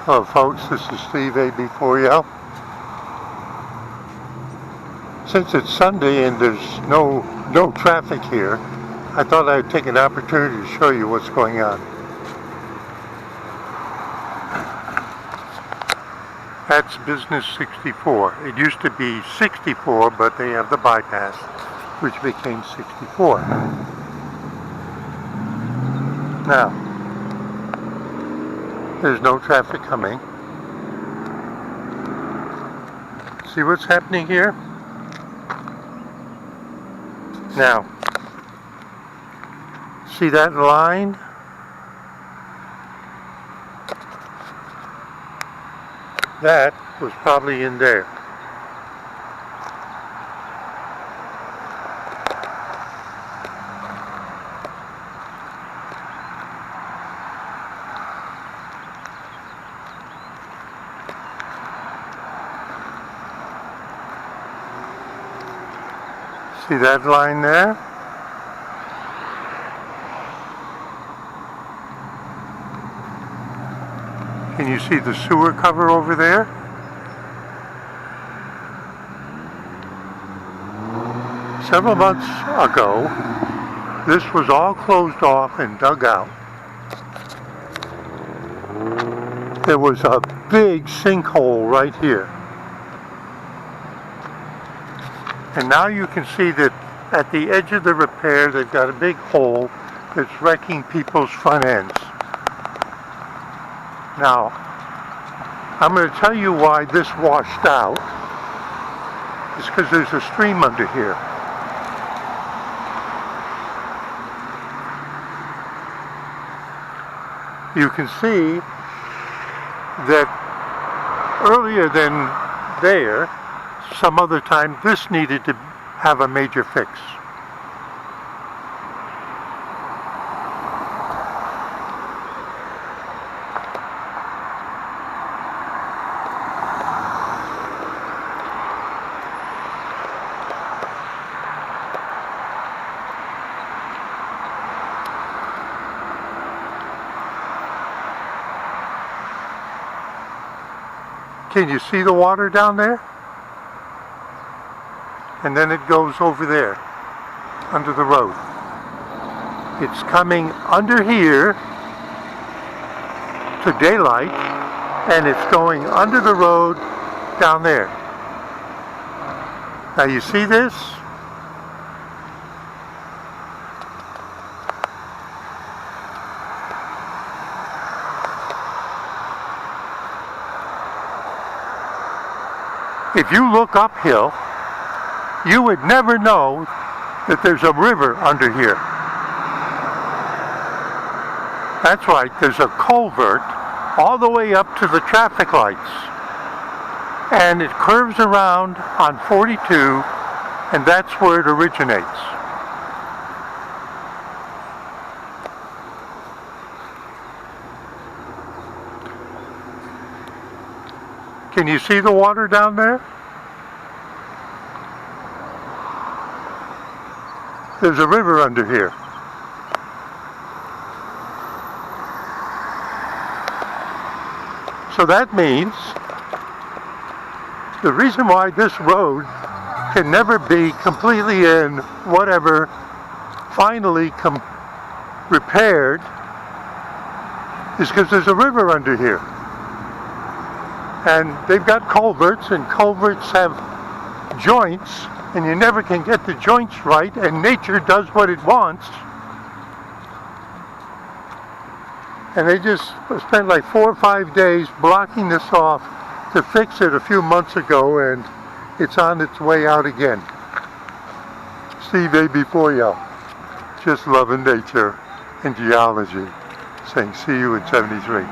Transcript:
Hello folks, this is Steve ffmpeg. Since it's Sunday and there's no traffic here, I thought I'd take an opportunity to show you what's going on. That's business 64. It used to be 64, but they have the bypass, which became 64. Now, there's no traffic coming. See what's happening here? Now, see that line? That was probably in there. See that line there? Can you see the sewer cover over there? Several months ago, this was all closed off and dug out. There was a big sinkhole right here. And now you can see that at the edge of the repair, they've got a big hole that's wrecking people's front ends. Now, I'm going to tell you why this washed out. It's because there's a stream under here. You can see that earlier than there, some other time, this needed to have a major fix. Can you see the water down there? And then it goes over there, under the road. It's coming under here to daylight, and it's going under the road down there. Now you see this? If you look uphill, you would never know that there's a river under here. That's right, there's a culvert all the way up to the traffic lights. And it curves around on 42, and that's where it originates. Can you see the water down there? There's a river under here. So that means the reason why this road can never be completely and whatever finally repaired is because there's a river under here. And they've got culverts, and culverts have joints, and you never can get the joints right, and nature does what it wants. And they just spent like 4 or 5 days blocking this off to fix it a few months ago, and it's on its way out again. Steve ffmpeg, just loving nature and geology, saying see you in 73.